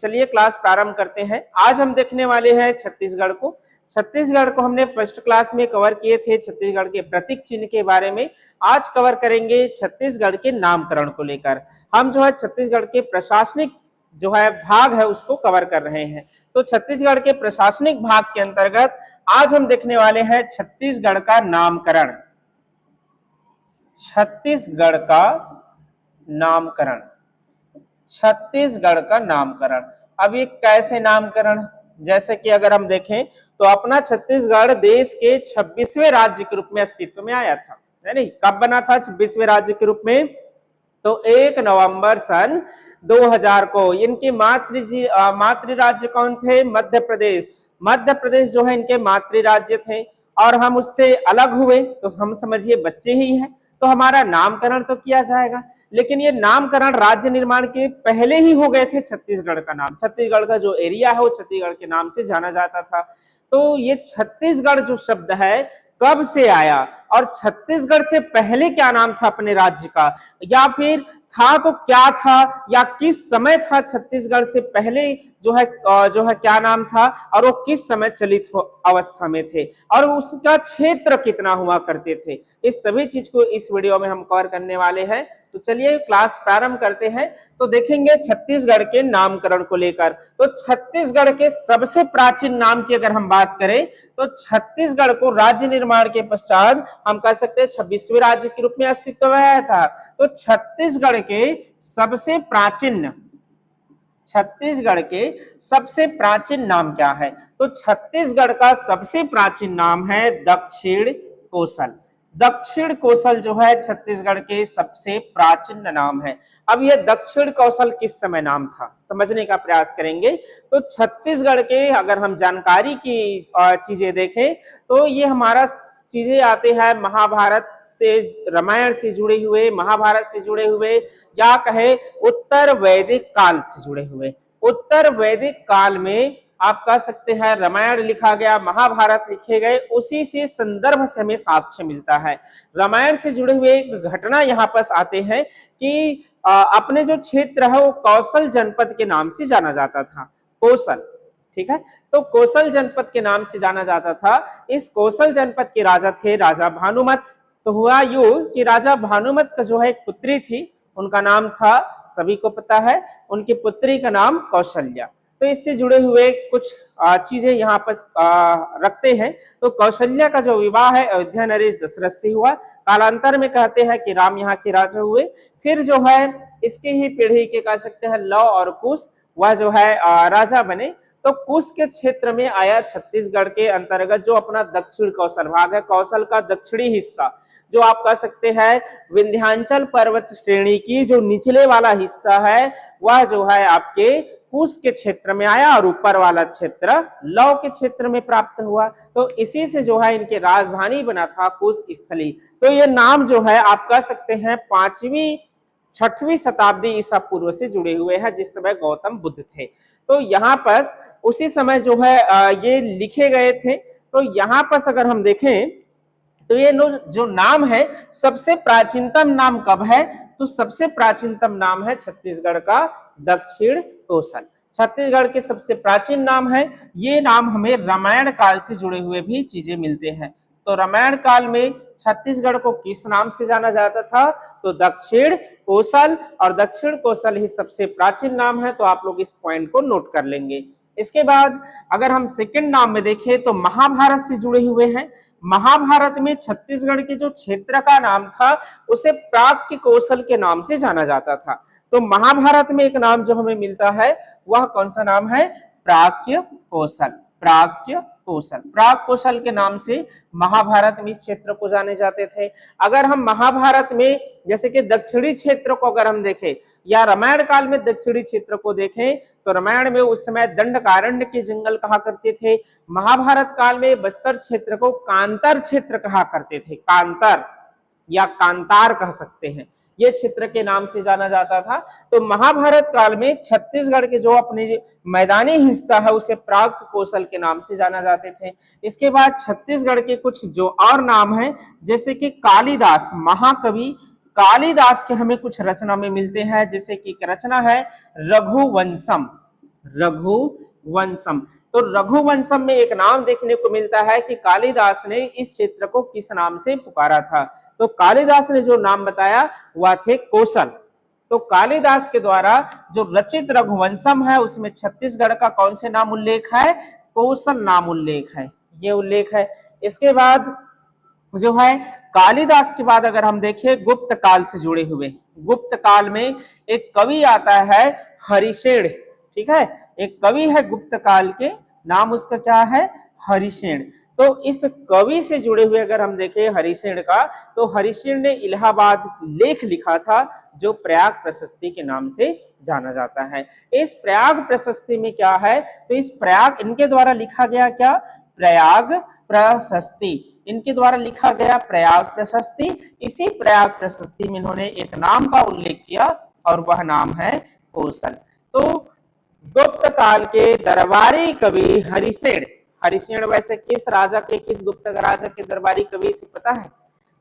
चलिए क्लास प्रारंभ करते हैं। आज हम देखने वाले हैं छत्तीसगढ़ को। छत्तीसगढ़ को हमने फर्स्ट क्लास में कवर किए थे, छत्तीसगढ़ के प्रतीक चिन्ह के बारे में। आज कवर करेंगे छत्तीसगढ़ के नामकरण को लेकर। हम जो है छत्तीसगढ़ के प्रशासनिक जो है भाग है उसको कवर कर रहे हैं। तो छत्तीसगढ़ के प्रशासनिक भाग के अंतर्गत आज हम देखने वाले हैं छत्तीसगढ़ का नामकरण। छत्तीसगढ़ का नामकरण, छत्तीसगढ़ का नामकरण। अब ये कैसे नामकरण, जैसे कि अगर हम देखें तो अपना छत्तीसगढ़ देश के 26वें राज्य के रूप में अस्तित्व में आया था, है नहीं? कब बना था 26वें राज्य के रूप में? तो 1 नवंबर सन 2000 को। इनके मातृ राज्य कौन थे? मध्य प्रदेश। मध्य प्रदेश जो है इनके मातृ राज्य थे और हम उससे अलग हुए तो हम समझिए बच्चे ही हैं, तो हमारा नामकरण तो किया जाएगा। लेकिन ये नामकरण राज्य निर्माण के पहले ही हो गए थे। छत्तीसगढ़ का नाम, छत्तीसगढ़ का जो एरिया है वो छत्तीसगढ़ के नाम से जाना जाता था। तो ये छत्तीसगढ़ जो शब्द है कब से आया और छत्तीसगढ़ से पहले क्या नाम था अपने राज्य का, या फिर था तो क्या था, या किस समय था छत्तीसगढ़ से पहले जो है क्या नाम था और वो किस समय चलित अवस्था में थे और उसका क्षेत्र कितना हुआ करते थे। इस सभी चीज को इस वीडियो में हम कवर करने वाले हैं। तो चलिए क्लास प्रारंभ करते हैं। तो देखेंगे छत्तीसगढ़ के नामकरण को लेकर। तो छत्तीसगढ़ के सबसे प्राचीन नाम की अगर हम बात करें तो छत्तीसगढ़ को राज्य निर्माण के पश्चात हम कह सकते हैं 26वें राज्य के रूप में अस्तित्व में आया था। तो छत्तीसगढ़ के सबसे प्राचीन नाम क्या है? तो छत्तीसगढ़ का सबसे प्राचीन नाम है दक्षिण कोसल। दक्षिण कोसल जो है छत्तीसगढ़ के सबसे प्राचीन नाम है। अब यह दक्षिण कोसल किस समय नाम था समझने का प्रयास करेंगे। तो छत्तीसगढ़ के अगर हम जानकारी की चीजें देखें तो ये हमारा चीजें आते हैं महाभारत से, रामायण से जुड़े हुए, महाभारत से जुड़े हुए, या कहे उत्तर वैदिक काल से जुड़े हुए। उत्तर वैदिक काल में आप कह सकते हैं रामायण लिखा गया, महाभारत लिखे गए, उसी से संदर्भ से हमें साक्ष्य मिलता है। रामायण से जुड़े हुए एक घटना यहाँ पर आते हैं कि अपने जो क्षेत्र है वो कौशल जनपद के नाम से जाना जाता था। कौशल, ठीक है, तो कौशल जनपद के नाम से जाना जाता था। इस कौशल जनपद के राजा थे राजा भानुमत। तो हुआ यूं कि राजा भानुमत का जो है एक पुत्री थी, उनका नाम था, सभी को पता है, उनकी पुत्री का नाम कौशल्या। तो इससे जुड़े हुए कुछ चीजें यहाँ पर रखते हैं। तो कौशल्या का जो विवाह है अयोध्या नरेश दशरथ से हुआ। कालांतर में कहते हैं कि राम यहाँ के राजा हुए। फिर जो है इसके ही पीढ़ी के कह सकते हैं लव और कुश, वह जो है राजा बने। तो कुश के क्षेत्र में आया छत्तीसगढ़ के अंतर्गत जो अपना दक्षिण कौशल भाग है, कौशल का दक्षिणी हिस्सा जो आप कह सकते हैं विंध्याचल पर्वत श्रेणी की जो निचले वाला हिस्सा है वह जो है आपके कुश के क्षेत्र में आया और ऊपर वाला क्षेत्र लव के क्षेत्र में प्राप्त हुआ। तो इसी से जो है इनके राजधानी बना था कुश स्थली। तो ये नाम जो है आप कह सकते हैं 5वीं 6वीं शताब्दी ईसा पूर्व से जुड़े हुए हैं, जिस समय गौतम बुद्ध थे। तो यहाँ पर उसी समय जो है ये लिखे गए थे। तो यहाँ पर अगर हम देखें तो ये जो नाम है सबसे प्राचीनतम नाम कब है? तो सबसे प्राचीनतम नाम है छत्तीसगढ़ का दक्षिण कोसल। छत्तीसगढ़ के सबसे प्राचीन नाम है। ये नाम हमें रामायण काल से जुड़े हुए भी चीजें मिलते हैं। तो रामायण काल में छत्तीसगढ़ को किस नाम से जाना जाता था? तो दक्षिण कोसल, और दक्षिण कोसल ही सबसे प्राचीन नाम है। तो आप लोग इस पॉइंट को नोट कर लेंगे। इसके बाद अगर हम सेकंड नाम में देखें तो महाभारत से जुड़े हुए हैं। महाभारत में छत्तीसगढ़ के जो क्षेत्र का नाम था उसे प्राक्य कोसल के नाम से जाना जाता था। तो महाभारत में एक नाम जो हमें मिलता है वह कौन सा नाम है? प्राक्य कोसल। प्राक्य कोसल, प्राक कोसल के नाम से महाभारत में इस क्षेत्र को जाने जाते थे। अगर हम महाभारत में जैसे कि दक्षिणी क्षेत्र को अगर हम देखें या रामायण काल में दक्षिणी क्षेत्र को देखें तो रामायण में उस समय दंडकारण्य के जंगल कहा करते थे। महाभारत काल में बस्तर क्षेत्र को कांतर क्षेत्र कहा करते थे। कांतर या कांतार कह सकते हैं, ये क्षेत्र के नाम से जाना जाता था। तो महाभारत काल में छत्तीसगढ़ के जो अपने मैदानी हिस्सा है उसे प्राग कोसल के नाम से जाना जाते थे। इसके बाद छत्तीसगढ़ के कुछ जो और नाम हैं जैसे कि कालिदास, महाकवि कालिदास के हमें कुछ रचना में मिलते हैं, जैसे कि रचना है रघुवंशम। रघुवंशम। तो रघुवंशम में एक नाम देखने को मिलता है कि कालिदास ने इस क्षेत्र को किस नाम से पुकारा था। तो कालिदास ने जो नाम बताया वह थे कोसल। तो कालिदास के द्वारा जो रचित रघुवंशम है उसमें छत्तीसगढ़ का कौन से नाम उल्लेख है, कोसल नाम उल्लेख है, ये उल्लेख है। इसके बाद जो है कालिदास के बाद अगर हम देखें गुप्त काल से जुड़े हुए, गुप्त काल में एक कवि आता है हरिशेन, ठीक है, एक कवि है गुप्त काल के, नाम उसका क्या है, हरिशेन। तो इस कवि से जुड़े हुए अगर हम देखें हरिशेन का, तो हरिशेन ने इलाहाबाद लेख लिखा था जो प्रयाग प्रशस्ति के नाम से जाना जाता है। इस प्रयाग प्रशस्ति में क्या है, तो इस प्रयाग इनके द्वारा लिखा गया क्या, प्रयाग प्रशस्ति, इनके द्वारा लिखा गया प्रयाग प्रशस्ति। इसी प्रयाग प्रशस्ति में इन्होंने एक नाम का उल्लेख किया और वह नाम है कोसल। तो गुप्त काल के दरबारी कवि हरिशेन, हरिशेन वैसे किस राजा के, किस गुप्त राजा के दरबारी कवि थे पता है,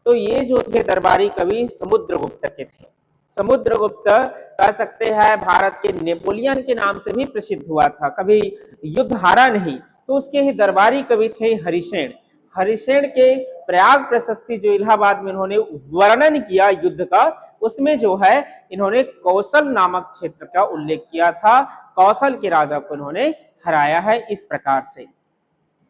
तो ये जो थे दरबारी कवि समुद्रगुप्त के थे। समुद्रगुप्त कह सकते हैं भारत के नेपोलियन के नाम से भी प्रसिद्ध हुआ था, कभी युद्ध हारा नहीं, तो उसके ही दरबारी कवि थे हरिशेन। हरिशेन के प्रयाग प्रशस्ति जो इलाहाबाद में इन्होंने वर्णन किया युद्ध का, उसमें जो है इन्होंने कौशल नामक क्षेत्र का उल्लेख किया था, कौशल के राजा को इन्होंने हराया है इस प्रकार से।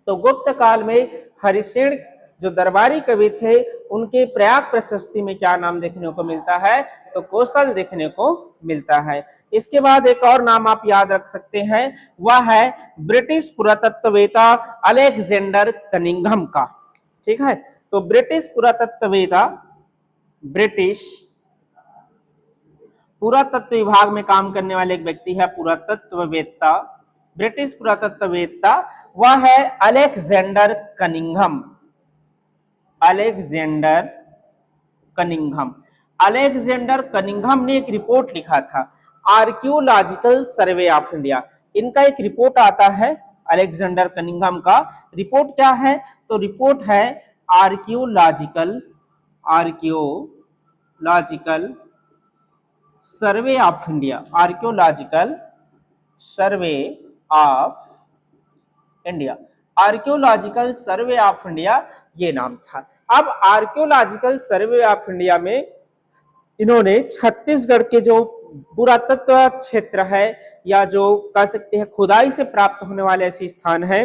तो गुप्त काल में हरिशेन जो दरबारी कवि थे उनके प्रयाग प्रशस्ति में क्या नाम देखने को मिलता है, तो कौशल देखने को मिलता है। इसके बाद एक और नाम आप याद रख सकते हैं, वह है ब्रिटिश पुरातत्ववेत्ता अलेक्जेंडर कनिंघम का, ठीक है। तो ब्रिटिश पुरातत्ववेत्ता, ब्रिटिश पुरातत्व विभाग में काम करने वाले एक व्यक्ति है पुरातत्ववेत्ता, ब्रिटिश पुरातत्ववेत्ता, वह है Alexander Cunningham, Alexander Cunningham. Alexander Cunningham ने एक रिपोर्ट लिखा था आर्कियोलॉजिकल सर्वे ऑफ इंडिया। इनका एक रिपोर्ट आता है अलेक्जेंडर कनिंघम का, रिपोर्ट क्या है, तो रिपोर्ट है archaeological, archaeological survey of India, archaeological survey of India, archaeological survey of India ये नाम था। अब आर्कियोलॉजिकल सर्वे ऑफ इंडिया में इन्होंने छत्तीसगढ़ के जो पुरातत्व क्षेत्र है या जो कह सकते हैं खुदाई से प्राप्त होने वाले ऐसे स्थान है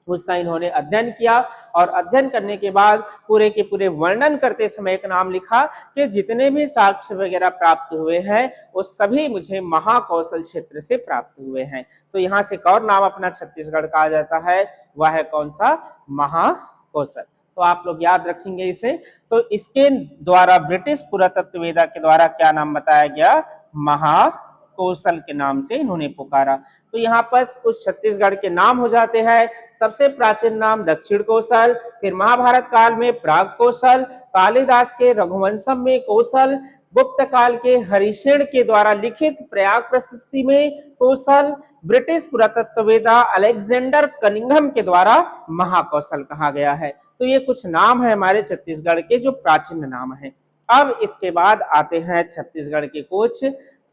उसका इन्होंने अध्ययन किया, और अध्ययन करने के बाद पूरे के पूरे वर्णन करते समय एक नाम लिखा कि जितने भी साक्ष्य वगैरह प्राप्त हुए हैं वो सभी मुझे महाकौशल क्षेत्र से प्राप्त हुए हैं। तो यहाँ से एक और नाम अपना छत्तीसगढ़ का आ जाता है, वह है कौन सा, महाकौशल। तो आप लोग याद रखेंगे इसे। तो इसके द्वारा ब्रिटिश पुरातत्ववेत्ता के द्वारा क्या नाम बताया गया, महाकौशल के नाम से इन्होंने पुकारा। तो यहाँ पर कुछ छत्तीसगढ़ के नाम हो जाते हैं। सबसे प्राचीन नाम दक्षिण कौशल, फिर महाभारत काल में प्राग कौशल, कालिदास के रघुवंशम में कौशल, गुप्त काल के हरिशेन के द्वारा लिखित प्रयाग प्रशस्ति में कौशल, ब्रिटिश पुरातत्ववेत्ता अलेक्जेंडर कनिंघम के द्वारा महाकौशल कहा गया है। तो ये कुछ नाम है हमारे छत्तीसगढ़ के जो प्राचीन नाम है। अब इसके बाद आते हैं छत्तीसगढ़ के कुछ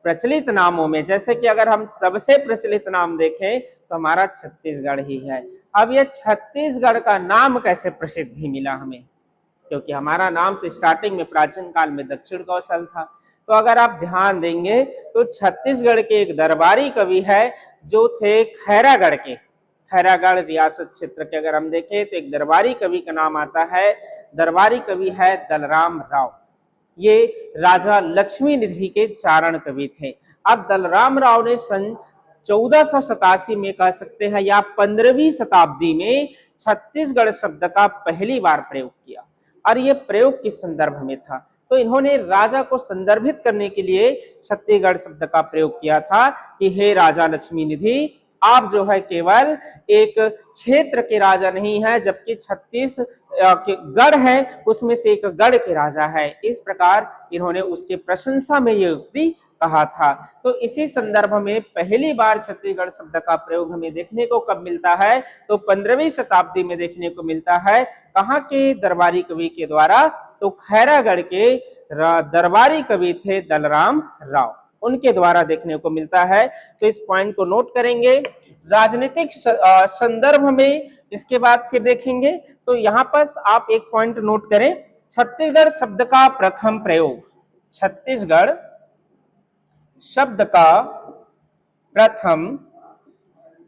प्रचलित नामों में, जैसे कि अगर हम सबसे प्रचलित नाम देखें तो हमारा छत्तीसगढ़ ही है। अब ये छत्तीसगढ़ का नाम कैसे प्रसिद्धि मिला हमें, क्योंकि हमारा नाम तो स्टार्टिंग में प्राचीन काल में दक्षिण कौशल था। तो अगर आप ध्यान देंगे तो छत्तीसगढ़ के एक दरबारी कवि है जो थे खैरागढ़ के, खैरागढ़ रियासत क्षेत्र के अगर हम देखें तो एक दरबारी कवि का नाम आता है, दरबारी कवि है दलराम राव। ये राजा लक्ष्मी निधि के चारण कवि थे। अब दलराम राव ने सन 1487 में कह सकते हैं या 15वीं शताब्दी में छत्तीसगढ़ शब्द का पहली बार प्रयोग किया, और ये प्रयोग किस संदर्भ में था, तो इन्होंने राजा को संदर्भित करने के लिए छत्तीसगढ़ शब्द का प्रयोग किया था कि हे राजा लक्ष्मी निधि, आप जो है केवल एक क्षेत्र के राजा नहीं है, जबकि 36 गढ़ है उसमें से एक गढ़ के राजा है। इस प्रकार इन्होंने उसके प्रशंसा में ये उक्ति कहा था। तो इसी संदर्भ में पहली बार छत्तीसगढ़ शब्द का प्रयोग हमें देखने को कब मिलता है, तो 15वीं शताब्दी में देखने को मिलता है। कहाँ के दरबारी कवि के द्वारा, तो खैरागढ़ के दरबारी कवि थे दलराम राव। उनके द्वारा देखने को मिलता है। तो इस पॉइंट को नोट करेंगे। राजनीतिक संदर्भ में इसके बाद फिर देखेंगे। तो यहाँ पर आप एक पॉइंट नोट करें, छत्तीसगढ़ शब्द का प्रथम प्रयोग। छत्तीसगढ़ शब्द का प्रथम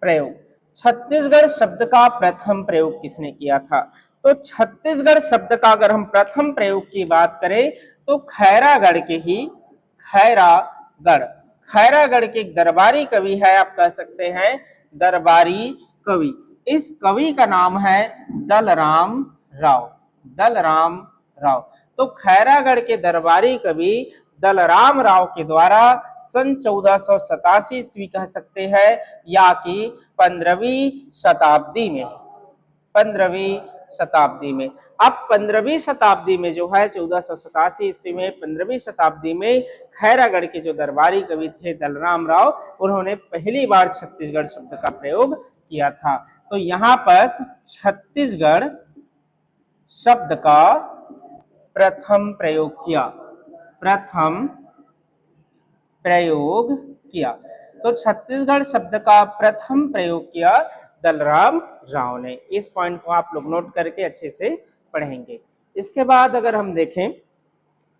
प्रयोग। छत्तीसगढ़ शब्द का प्रथम प्रयोग किसने किया था? तो छत्तीसगढ़ शब्द का अगर हम प्रथम प्रयोग की बात करें तो खैरागढ़ के ही खैरागढ़ के एक दरबारी कवि है, आप कह सकते हैं दरबारी कवि। इस कवि का नाम है दलराम राव। दलराम राव। तो खैरागढ़ के दरबारी कवि दलराम राव के द्वारा सन 1487 ईस्वी कह सकते हैं या कि 15वीं शताब्दी में, 15वीं शताब्दी में। अब 15वीं शताब्दी में जो है 1487 ईस्वी में 15वीं शताब्दी में खैरागढ़ के जो दरबारी कवि थे दलराम राव, उन्होंने पहली बार छत्तीसगढ़ शब्द का प्रयोग किया था। तो यहाँ पर छत्तीसगढ़ शब्द का प्रथम प्रयोग किया, प्रथम प्रयोग किया। तो छत्तीसगढ़ शब्द का प्रथम प्रयोग किया दलराम राव ने। इस पॉइंट को आप लोग नोट करके अच्छे से पढ़ेंगे। इसके बाद अगर हम देखें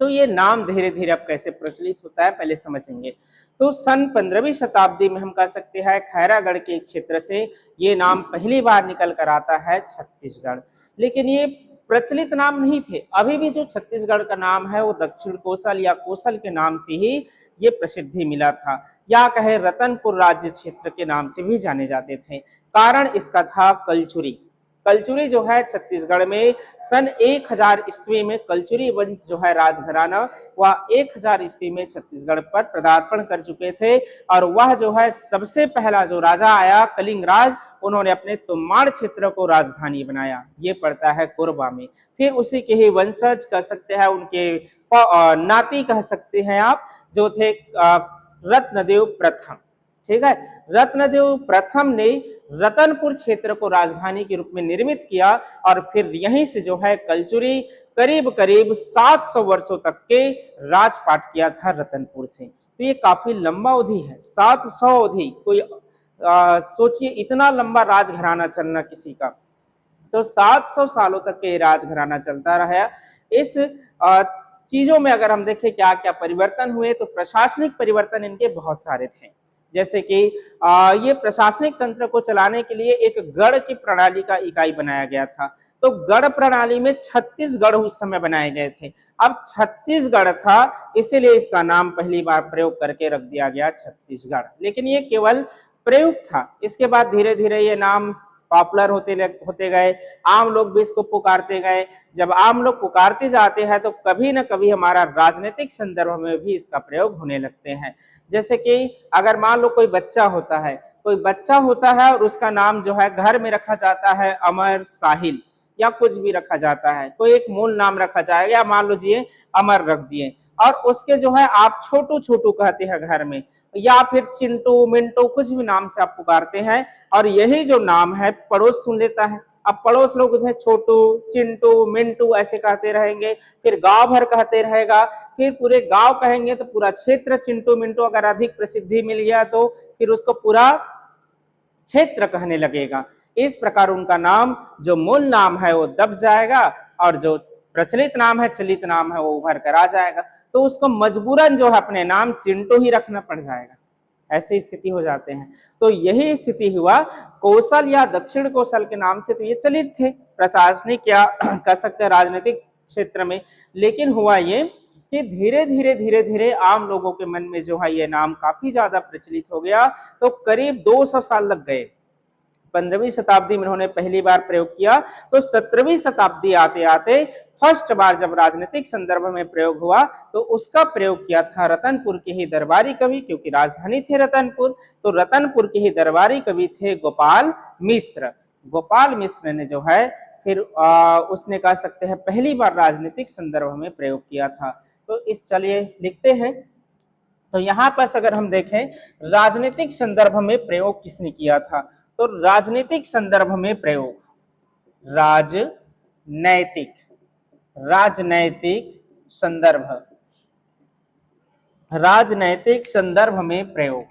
तो ये नाम धीरे धीरे अब कैसे प्रचलित होता है पहले समझेंगे। तो सन 15वीं शताब्दी में हम कह सकते हैं खैरागढ़ के एक क्षेत्र से ये नाम पहली बार निकल कर आता है छत्तीसगढ़। लेकिन ये प्रचलित नाम नहीं थे। अभी भी जो छत्तीसगढ़ का नाम है वो दक्षिण कोसल या कोसल के नाम से ही ये प्रसिद्धि मिला था, या कहे रतनपुर राज्य क्षेत्र के नाम से भी जाने जाते थे। कारण इसका था कलचुरी। कलचुरी जो है छत्तीसगढ़ में सन 1000 ईस्वी में कलचुरी वंश जो है राजघराना, वह 1000 ईस्वी में छत्तीसगढ़ पर पदार्पण कर चुके थे। और वह जो है सबसे पहला जो राजा आया कलिंग राज, उन्होंने अपने तुम्माड़ क्षेत्र को राजधानी बनाया। ये पड़ता है कोरबा में। फिर उसी के ही वंशज कह सकते हैं, उनके नाती कह सकते हैं आप, जो थे रत्नदेव प्रथम। ठीक है, रत्नदेव प्रथम ने रतनपुर क्षेत्र को राजधानी के रूप में निर्मित किया और फिर यहीं से जो है कलचुरी करीब करीब 700 वर्षों तक के राजपाट किया था रतनपुर से। तो ये काफी लंबा अवधि है, 700 अवधि। कोई सोचिए इतना लंबा राजघराना चलना किसी का। तो 700 सालों तक के राजघराना चलता रहा। इस चीजों में अगर हम देखें क्या क्या परिवर्तन हुए, तो प्रशासनिक परिवर्तन इनके बहुत सारे थे। जैसे कि ये प्रशासनिक तंत्र को चलाने के लिए एक गढ़ की प्रणाली का इकाई बनाया गया था। तो गढ़ प्रणाली में 36 गढ़ उस समय बनाए गए थे। अब 36 गढ़ था, इसीलिए इसका नाम पहली बार प्रयोग करके रख दिया गया छत्तीसगढ़। लेकिन ये केवल प्रयोग था। इसके बाद धीरे धीरे ये नाम पॉपुलर होते गए, आम लोग भी इसको पुकारते गए। जब आम लोग पुकारते जाते हैं तो कभी न कभी हमारा राजनीतिक संदर्भ में भी इसका प्रयोग होने लगते हैं। जैसे कि अगर मान लो कोई बच्चा होता है और उसका नाम जो है घर में रखा जाता है अमर साहिल या कुछ भी रखा जाता है, कोई एक मूल नाम रखा जाएगा, या मान लीजिए अमर रख दिए, और उसके जो है आप छोटू छोटू कहते हैं घर में, या फिर चिंटू मिंटू कुछ भी नाम से आप पुकारते हैं, और यही जो नाम है पड़ोस सुन लेता है। अब पड़ोस लोग उसे छोटू चिंटू मिंटू ऐसे कहते रहेंगे, फिर गांव भर कहते रहेगा, फिर पूरे गांव कहेंगे तो पूरा क्षेत्र चिंटू मिंटू, अगर अधिक प्रसिद्धि मिल गया तो फिर उसको पूरा क्षेत्र कहने लगेगा। इस प्रकार उनका नाम जो मूल नाम है वो दब जाएगा और जो प्रचलित नाम है, चलित नाम है, वो उभर कर आ जाएगा। तो उसको मजबूरन जो है अपने नाम चिंटू ही रखना पड़ जाएगा। ऐसी स्थिति हो जाते हैं। तो यही स्थिति हुआ कौशल या दक्षिण कौशल के नाम से। तो ये चलित थे प्रशासनिक या कह सकते हैं राजनीतिक क्षेत्र में। लेकिन हुआ ये कि धीरे धीरे आम लोगों के मन में जो है ये नाम काफी ज्यादा प्रचलित हो गया। तो करीब 200 साल लग गए। 15वीं शताब्दी में उन्होंने पहली बार प्रयोग किया, तो 17वीं शताब्दी आते आते फर्स्ट बार जब राजनीतिक संदर्भ में प्रयोग हुआ तो उसका प्रयोग किया था रतनपुर के ही दरबारी कवि, क्योंकि राजधानी थे रतनपुर। तो रतनपुर के ही दरबारी कवि थे गोपाल मिश्र। गोपाल मिश्र ने जो है फिर उसने कह सकते हैं पहली बार राजनीतिक संदर्भ में प्रयोग किया था। तो इस चलिए लिखते हैं। तो यहाँ पर अगर हम देखें राजनीतिक संदर्भ में प्रयोग किसने किया था, तो राजनीतिक संदर्भ में प्रयोग राजनैतिक संदर्भ राजनैतिक संदर्भ में प्रयोग,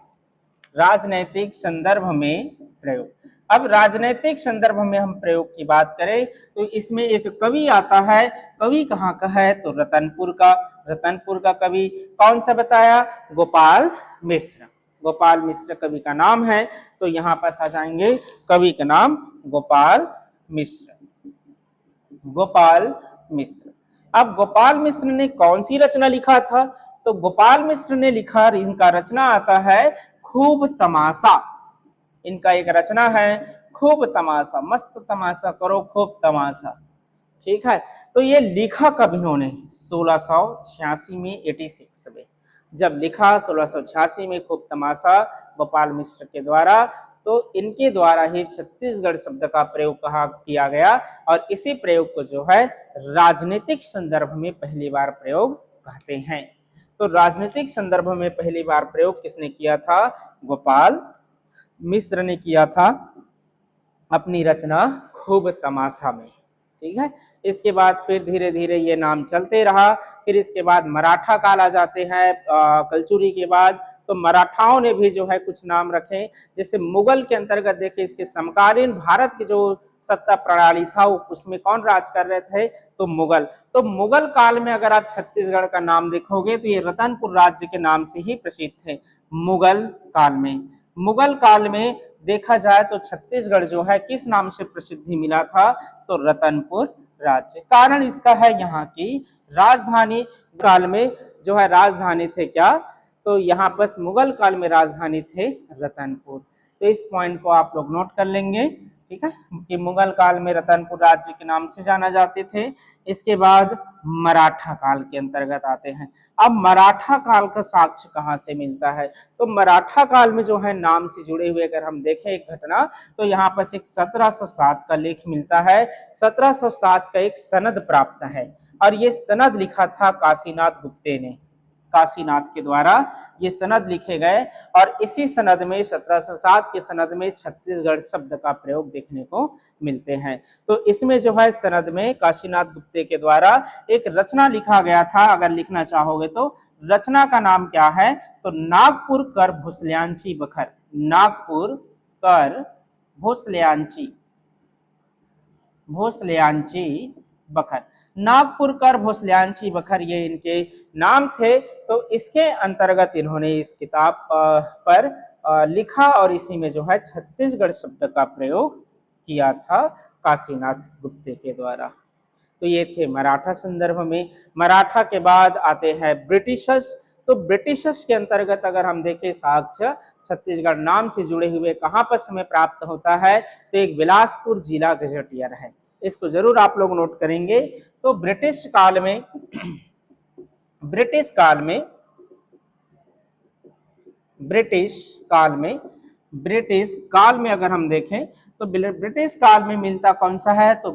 राजनैतिक संदर्भ में प्रयोग। अब राजनैतिक संदर्भ में हम प्रयोग की बात करें तो इसमें एक कवि आता है। कवि कहाँ का है? तो रतनपुर का। रतनपुर का कवि कौन सा बताया? गोपाल मिश्र। गोपाल मिश्र कवि का नाम है। तो यहाँ पास आ जाएंगे, कवि का नाम गोपाल मिश्र। गोपाल मिश्र। अब गोपाल मिश्र ने कौन सी रचना लिखा था? तो गोपाल मिश्र ने लिखा, इनका रचना आता है खूब तमाशा। इनका एक रचना है खूब तमाशा, मस्त तमाशा करो खूब तमाशा। ठीक है, तो ये लिखा कब इन्होंने? 1686 में, 86 में जब लिखा 1686 में खूब तमाशा गोपाल मिश्र के द्वारा, तो इनके द्वारा ही छत्तीसगढ़ शब्द का प्रयोग कहा किया गया और इसी प्रयोग को जो है राजनीतिक संदर्भ में पहली बार प्रयोग कहते हैं। तो राजनीतिक संदर्भ में पहली बार प्रयोग किसने किया था? गोपाल मिश्र ने किया था अपनी रचना खूब तमाशा में। ठीक है, इसके बाद फिर धीरे धीरे ये नाम चलते रहा। फिर इसके बाद मराठा काल आ जाते हैं कलचुरी के बाद। तो मराठाओं ने भी जो है कुछ नाम रखे, जैसे मुगल के अंतर्गत देखे इसके समकालीन भारत की जो सत्ता प्रणाली था उसमें कौन राज कर रहे थे? तो मुगल। तो मुगल काल में अगर आप छत्तीसगढ़ का नाम देखोगे तो ये रतनपुर राज्य के नाम से ही प्रसिद्ध थे मुगल काल में। मुगल काल में देखा जाए तो छत्तीसगढ़ जो है किस नाम से प्रसिद्धि मिला था? तो रतनपुर राज्य। कारण इसका है यहाँ की राजधानी काल में जो है राजधानी थे क्या? तो यहाँ पर मुगल काल में राजधानी थे रतनपुर। तो इस पॉइंट को आप लोग नोट कर लेंगे। ठीक है, कि मुगल काल में रतनपुर राज्य के नाम से जाना जाते थे। इसके बाद मराठा काल के अंतर्गत आते हैं। अब मराठा काल का साक्ष्य कहाँ से मिलता है? तो मराठा काल में जो है नाम से जुड़े हुए अगर हम देखें एक घटना, तो यहाँ पर एक 1707 का लेख मिलता है। 1707 का एक सनद प्राप्त है और ये सनद लिखा था काशीनाथ गुप्ते ने। काशीनाथ के द्वारा ये सनद लिखे गए और इसी सनद में 1707 के सनद में छत्तीसगढ़ शब्द का प्रयोग देखने को मिलते हैं। तो इसमें जो है सनद में काशीनाथ गुप्ते के द्वारा एक रचना लिखा गया था। अगर लिखना चाहोगे तो रचना का नाम क्या है? तो नागपुर कर भोसल्यांची बखर। नागपुर कर भोसल्यांची बखर। नागपुर कर भोसल्यांची बखर ये इनके नाम थे। तो इसके अंतर्गत इन्होंने इस किताब पर लिखा और इसी में जो है छत्तीसगढ़ शब्द का प्रयोग किया था काशीनाथ गुप्ते के द्वारा। तो ये थे मराठा संदर्भ में। मराठा के बाद आते हैं ब्रिटिशर्स। तो ब्रिटिशर्स के अंतर्गत अगर हम देखें साक्ष्य छत्तीसगढ़ नाम से जुड़े हुए कहाँ पर हमें प्राप्त होता है? तो एक बिलासपुर जिला गजेटियर है, इसको जरूर आप लोग नोट करेंगे। तो ब्रिटिश काल में अगर हम देखें तो ब्रिटिश काल में मिलता कौन सा है? तो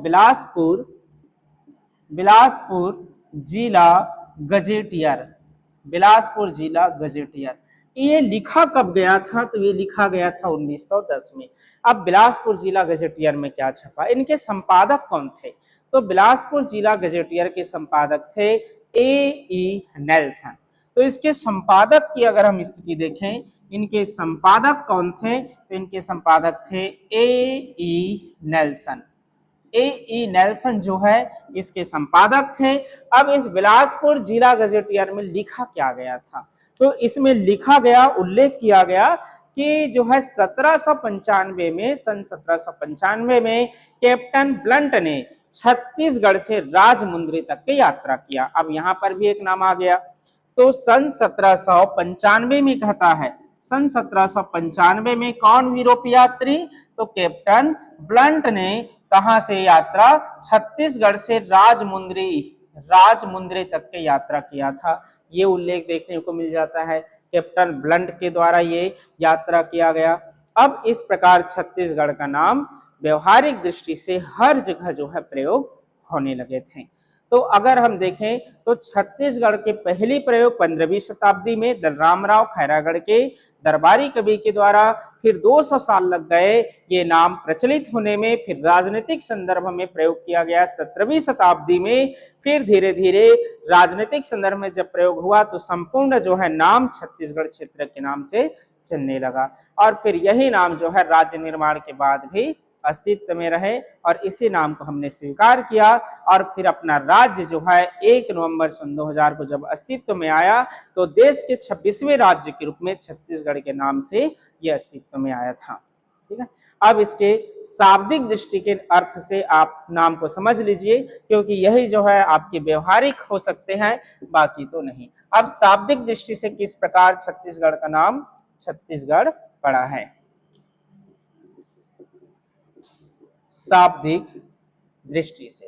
बिलासपुर जिला गजेटियर। बिलासपुर जिला गजेटियर। ये लिखा कब गया था? तो ये लिखा गया था 1910 में। अब बिलासपुर जिला गजेटियर में क्या छपा? इनके संपादक कौन थे? तो बिलासपुर जिला गजेटियर के संपादक थे ए.ई. नेल्सन। तो इसके संपादक की अगर हम स्थिति देखें, इनके संपादक कौन थे? तो इनके संपादक थे ए.ई. नेल्सन। ए.ई. नेल्सन जो है इसके संपादक थे। अब इस बिलासपुर जिला गजेटियर में लिखा क्या गया था? तो इसमें लिखा गया, उल्लेख किया गया कि जो है 1795 में, सन 1795 में कैप्टन ब्लंट ने छत्तीसगढ़ से राजमुंद्री तक की यात्रा किया। अब यहाँ पर भी एक नाम आ गया। तो सन 1795 में कहता है, सन 1795 में कौन यूरोपीय यात्री? तो कैप्टन ब्लंट ने कहां से यात्रा? छत्तीसगढ़ से राजमुंद्री तक की यात्रा किया था। ये उल्लेख देखने को मिल जाता है, कैप्टन ब्लंट के द्वारा ये यात्रा किया गया। अब इस प्रकार छत्तीसगढ़ का नाम व्यवहारिक दृष्टि से हर जगह जो है प्रयोग होने लगे थे। तो अगर हम देखें तो छत्तीसगढ़ के पहली प्रयोग 15वीं शताब्दी में बलराम राव खैरागढ़ के दरबारी कवि के द्वारा, फिर 200 साल लग गए ये नाम प्रचलित होने में, फिर राजनीतिक संदर्भ में प्रयोग किया गया 17वीं शताब्दी में, फिर धीरे धीरे राजनीतिक संदर्भ में जब प्रयोग हुआ तो संपूर्ण जो है नाम छत्तीसगढ़ क्षेत्र के नाम से चलने लगा, और फिर यही नाम जो है राज्य निर्माण के बाद भी अस्तित्व में रहे और इसी नाम को हमने स्वीकार किया, और फिर अपना राज्य जो है 1 नवंबर सन 2000 को जब अस्तित्व में आया तो देश के 26वें राज्य के रूप में छत्तीसगढ़ के नाम से यह अस्तित्व में आया था। ठीक है, अब इसके शाब्दिक दृष्टि के अर्थ से आप नाम को समझ लीजिए, क्योंकि यही जो है आपके व्यवहारिक हो सकते हैं, बाकी तो नहीं। अब शाब्दिक दृष्टि से किस प्रकार छत्तीसगढ़ का नाम छत्तीसगढ़ पड़ा है। शाब्दिक दृष्टि से,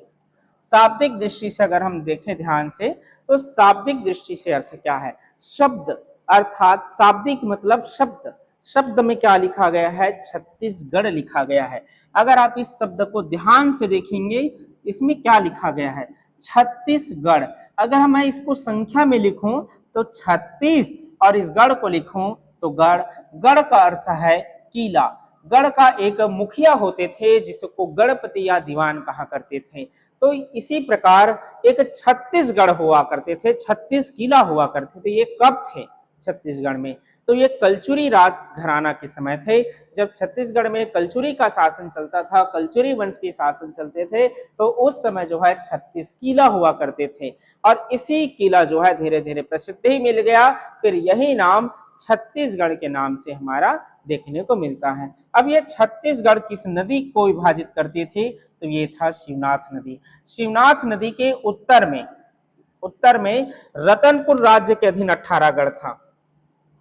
शाब्दिक दृष्टि से अगर हम देखें ध्यान से तो शाब्दिक दृष्टि से अर्थ क्या है, शब्द, अर्थात शाब्दिक मतलब शब्द, शब्द में क्या लिखा गया है, छत्तीसगढ़ लिखा गया है। अगर आप इस शब्द को ध्यान से देखेंगे इसमें क्या लिखा गया है, छत्तीसगढ़। अगर मैं इसको संख्या में लिखूं तो 36 और इस गढ़ को लिखूं तो गढ़, गढ़ का अर्थ है किला। गढ़ का एक मुखिया होते थे जिसको गढ़पति या दीवान कहा करते थे। तो इसी प्रकार एक छत्तीसगढ़ हुआ करते थे, 36 किला हुआ करते थे। ये कब थे छत्तीसगढ़ में, तो ये कलचुरी राज घराना के समय थे, जब छत्तीसगढ़ में कलचुरी का शासन चलता था, कलचुरी वंश के शासन चलते थे, तो उस समय जो है 36 किला हुआ करते थे, और इसी किला जो है धीरे धीरे प्रसिद्धि मिल गया, फिर यही नाम छत्तीसगढ़ के नाम से हमारा देखने को मिलता है। अब ये छत्तीसगढ़ किस नदी को विभाजित करती थी, तो ये था शिवनाथ नदी। शिवनाथ नदी के उत्तर में रतनपुर राज्य के अधीन 18 गढ़ था।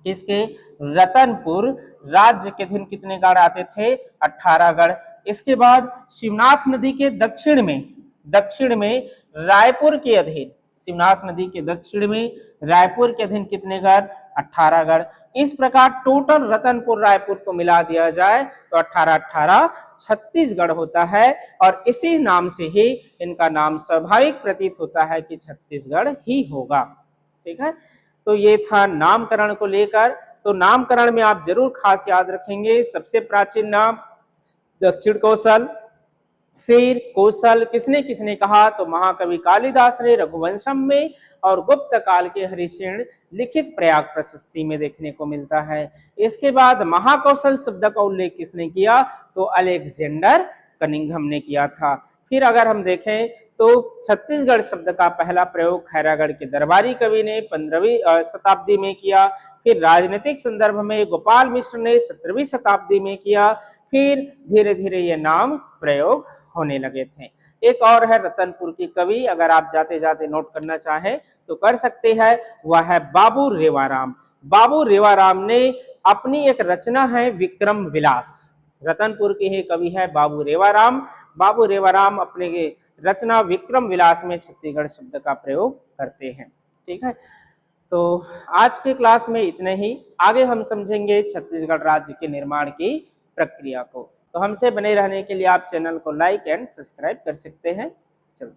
इसके रतनपुर राज्य के अधीन कितने गढ़ आते थे, 18 गढ़। इसके बाद शिवनाथ नदी के दक्षिण में रायपुर के अधीन, शिवनाथ नदी के दक्षिण में रायपुर के अधीन कितने गढ़, 18 गढ़। इस प्रकार टोटल रतनपुर रायपुर को मिला दिया जाए तो 18 छत्तीसगढ़ होता है, और इसी नाम से ही इनका नाम स्वाभाविक प्रतीत होता है कि छत्तीसगढ़ ही होगा। ठीक है, तो ये था नामकरण को लेकर। तो नामकरण में आप जरूर खास याद रखेंगे, सबसे प्राचीन नाम दक्षिण कौशल। फिर कौशल किसने किसने कहा, तो महाकवि कालिदास ने रघुवंशम में, और गुप्त काल के हरिशेन लिखित प्रयाग प्रशस्ति में देखने को मिलता है। इसके बाद महाकौशल शब्द का उल्लेख किसने किया, तो अलेक्जेंडर कनिंघम ने किया था। फिर अगर हम देखें तो छत्तीसगढ़ शब्द का पहला प्रयोग खैरागढ़ के दरबारी कवि ने 15वीं शताब्दी में किया। फिर राजनीतिक संदर्भ में गोपाल मिश्र ने 17वीं शताब्दी में किया। फिर धीरे धीरे ये नाम प्रयोग होने लगे थे। एक और है रतनपुर की कवि, अगर आप जाते जाते नोट करना चाहें तो कर सकते हैं, वह है बाबू रेवाराम। बाबू रेवाराम ने अपनी एक रचना है विक्रम विलास, रतनपुर के ही कवि है बाबू रेवाराम। बाबू रेवाराम अपने रचना विक्रम विलास में छत्तीसगढ़ शब्द का प्रयोग करते हैं। ठीक है, तो आज के क्लास में इतने ही। आगे हम समझेंगे छत्तीसगढ़ राज्य के निर्माण की प्रक्रिया को। तो हमसे बने रहने के लिए आप चैनल को लाइक एंड सब्सक्राइब कर सकते हैं। चलो।